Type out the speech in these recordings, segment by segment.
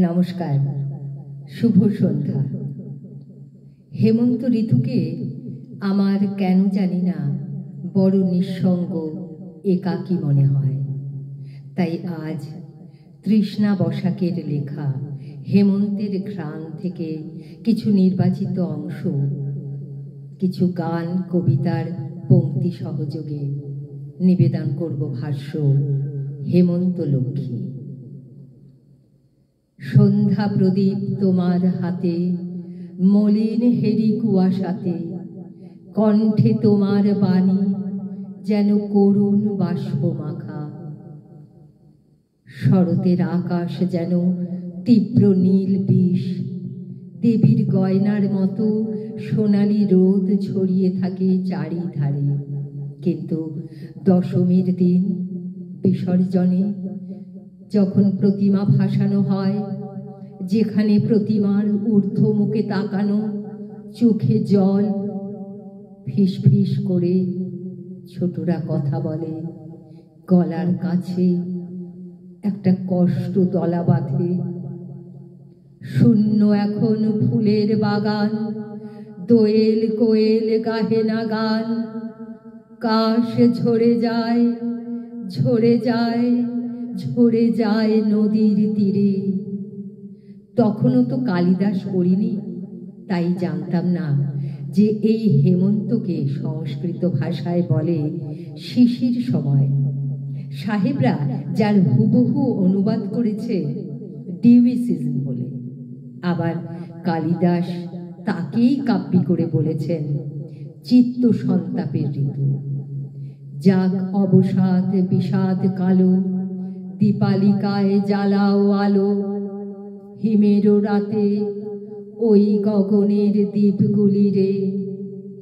নমস্কার, শুভ সন্ধ্যা। হেমন্ত ঋতুকে আমার কেন জানি না বড় নিঃসঙ্গ, একাকী মনে হয়। তাই আজ তৃষ্ণা বসাকের লেখা হেমন্তের ঘ্রাণ থেকে কিছু নির্বাচিত অংশ, কিছু গান কবিতার পংক্তি সহযোগে নিবেদন করব ভাষ্য হেমন্ত লক্ষ্মী। সন্ধ্যা প্রদীপ তোমার হাতে, মলিন হেরি কুয়াশাতে, কণ্ঠে তোমার বাণী যেন করুণ বাষ্প মাখা। শরতের আকাশ যেন তীব্র নীল বিষ, দেবীর গয়নার মতো সোনালি রোদ ছড়িয়ে থাকে চারিধারে। কিন্তু দশমীর দিন বিসর্জনে যখন প্রতিমা ভাসানো হয়, যেখানে প্রতিমার ঊর্ধ্বমুখে তাকানো, চোখে জল, ফিস ফিস করে ছোটরা কথা বলে, গলার কাছে একটা কষ্ট দলা বাঁধে। শূন্য এখন ফুলের বাগান, দোয়েল কোয়েল গাহে না গান, কাশ ঝরে যায়, ঝরে যায়, ঝরে যায় নদীর তীরে। তখনও তো কালিদাস পড়িনি, তাই জানতাম না যে এই হেমন্তকে সংস্কৃত ভাষায় বলে শিশির সময়। সাহেবরা যার হুবহু অনুবাদ করেছে ডিউই সিজন বলে। আবার কালিদাস তাকেই কাব্যি করে বলেছেন চিত্ত সন্তাপের ঋতু। যাক অবসাদ বিষাদ কালো, দীপালিকায় জ্বালাও আলো। হিমের রাতে ওই গগনের দ্বীপগুলিরে,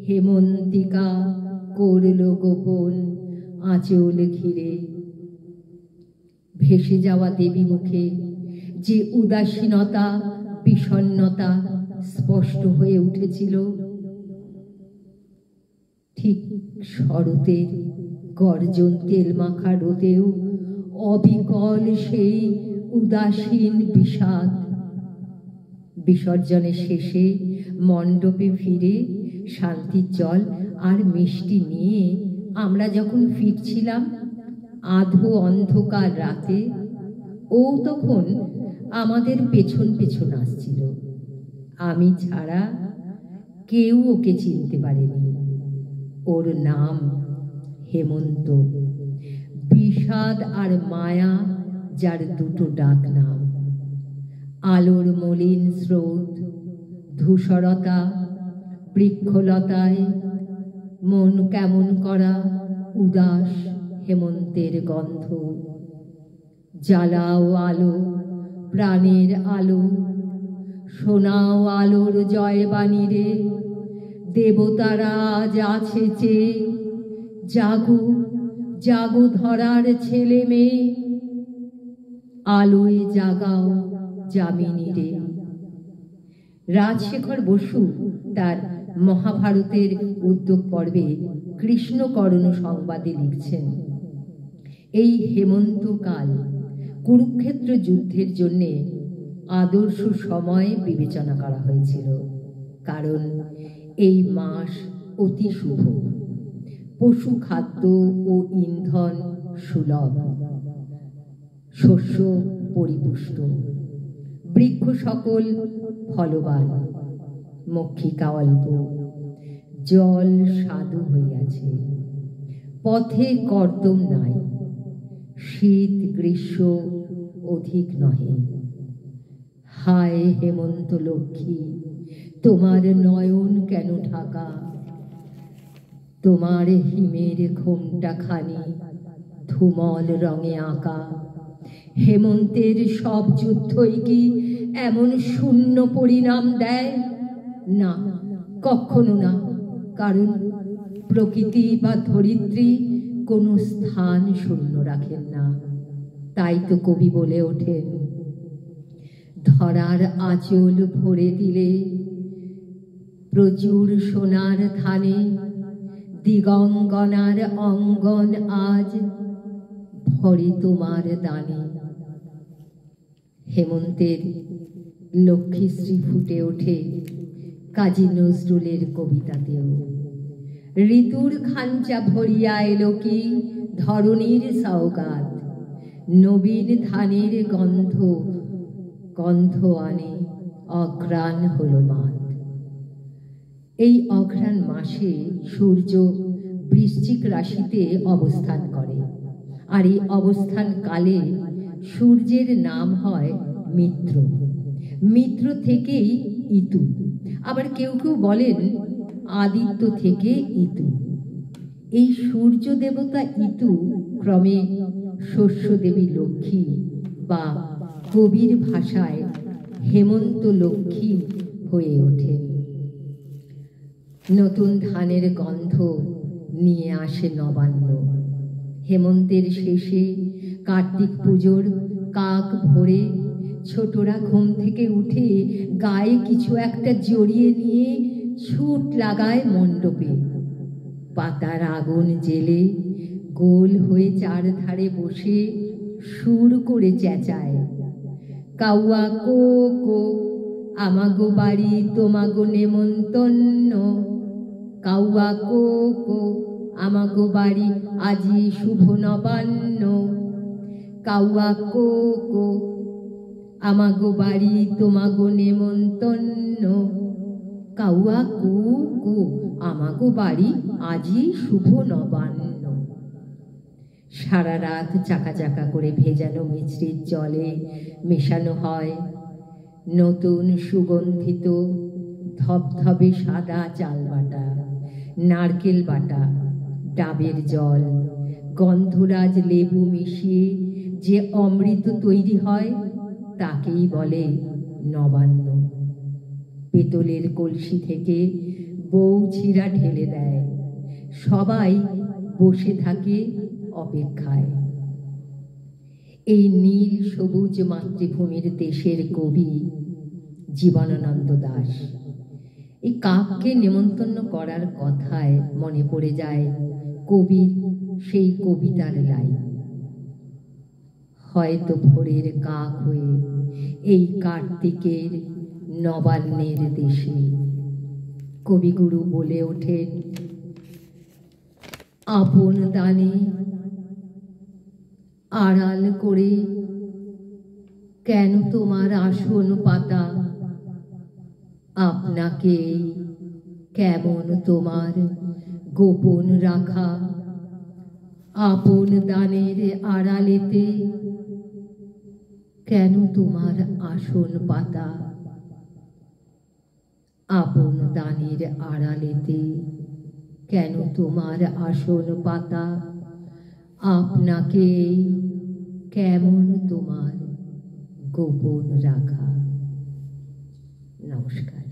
হেমন্তিকা করল গোপন আঁচল ঘিরে। ভেসে যাওয়া দেবী মুখে যে উদাসীনতা, বিষণ্ণতা স্পষ্ট হয়ে উঠেছিল, ঠিক শরতের গর্জন তেল মাখা রোদেও অবিকল সেই উদাসীন বিষাদ। বিসর্জনের শেষে মণ্ডপে ফিরে শান্তির জল আর মিষ্টি নিয়ে আমরা যখন ফিরছিলাম আধো অন্ধকার রাতে, ও তখন আমাদের পেছন পেছন আসছিল। আমি ছাড়া কেউ ওকে চিনতে পারেনি। ওর নাম হেমন্ত। বিষাদ আর মায়া যার দুটো ডাক নাম। আলোর মলিন স্রোত, ধূসরতা, বৃক্ষলতায় মন কেমন করা উদাস হেমন্তের গন্ধ। জ্বালাও আলো, প্রাণের আলো, শোনাও আলোর জয়বাণী রে। দেবতারা আজ আছে চেয়ে, জাগো জাগো ধরার ছেলে মেয়ে। আলোয় জাগাও যামিনী রে। রাজশেখর বসু তার মহাভারতের উদ্যোগ পর্বে কৃষ্ণকর্ণ সংবাদে লিখছেন, এই হেমন্তকাল কুরুক্ষেত্র যুদ্ধের জন্য আদর্শ সময় বিবেচনা করা হয়েছিল। কারণ এই মাস অতি শুভ, পশু খাদ্য ও ইন্ধন সুলভ, শস্য পরিপুষ্ট, বৃক্ষ সকল ফলবান, মক্ষিকা অল্প, জল সাধু হইয়াছে, পথে কর্দম নাই, শীত গ্রীষ্ম অধিক নহে। হায় হেমন্ত লক্ষ্মী, তোমার নয়ন কেন ঢাকা? তোমার হিমের ঘোমটা খানি ধুমল রঙে আঁকা। হেমন্তের সব যুদ্ধই কি এমন শূন্য পরিণাম দেয়? না, কখনো না। কারণ প্রকৃতি বা ধরিত্রী কোনো স্থান শূন্য রাখেন না। তাই তো কবি বলে ওঠেন, ধরার আঁচল ভরে দিলে প্রচুর সোনার থানে, দিগঙ্গনার অঙ্গন আজ ভরে তোমার দানে। হেমন্তের লক্ষ্মীশ্রী ফুটে ওঠে কাজী নজরুলের কবিতাতেও। ঋতুর খাঞ্চা ভরিয়া এলো কি ধরণীর সওগাত, নবীন ধানের গন্ধ গন্ধ আনে অঘ্রাণ হলো মাত। এই অঘ্রাণ মাসে সূর্য বৃশ্চিক রাশিতে অবস্থান করে, আর এই অবস্থান কালে সূর্যের নাম হয় মিত্র। মিত্র থেকেই ইতু। আবার কেউ কেউ বলেন আদিত্য থেকে ইতু। এই সূর্য দেবতা ইতু ক্রমে শস্য দেবী লক্ষ্মী বা কবির ভাষায় হেমন্ত লক্ষ্মী হয়ে ওঠেন। নতুন ধানের গন্ধ নিয়ে আসে নবান্ন। হেমন্তের শেষে কার্তিক পুজোর কাক ভোরে ছোটরা ঘুম থেকে উঠে গায়ে কিছু একটা জড়িয়ে নিয়ে ছুট লাগায় মণ্ডপে। পাতার আগুন জেলে গোল হয়ে চারধারে বসে সুর করে চেঁচায়, কাউয়া কো কো আমাগো বাড়ি তোমাগো নেমন্তন্ন, কাউয়া কো কো আমাগো বাড়ি আজি শুভ নবান্ন, কাউয়া কো কো আমাগো বাড়ি তোমাগো নেমন্তন্ন, কাউয়া কো কো আমাগো বাড়ি আজি শুভ নবান্ন। সারা রাত চাকা চাকা করে ভেজানো মিছরির জলে মেশানো হয় নতুন সুগন্ধিত ধবধবে সাদা চাল বাটা, নারকেল বাটা, ডাবের জল, গন্ধরাজ লেবু মিশিয়ে যে অমৃত তৈরি হয় তাকেই বলে নবান্ন। পেতলের কলসি থেকে বউ চিরা ঢেলে দেয়, সবাই বসে থাকে অপেক্ষায়। এই নীল সবুজ মাতৃভূমির দেশের কবি জীবনানন্দ দাশ এই কাককে নেমন্তন্ন করার কথায় মনে পড়ে যায় কবির সেই কবিতার লাইন, হয়তো ভোরের কাক হয়ে এই কার্তিকের নবান্নের দেশে। কবিগুরু বলে ওঠেন, আপন দানে আড়াল করে কেন তোমার আসন পাতা, আপনাকে কেমন তোমার গোপন রাখা, আপন দানের আড়ালেতে কেন তোমার আসন পাতা, আপন দানের আড়ালেতে কেন তোমার আসন পাতা, আপনাকে কেমন তোমার গোপন রাখা। নমস্কার।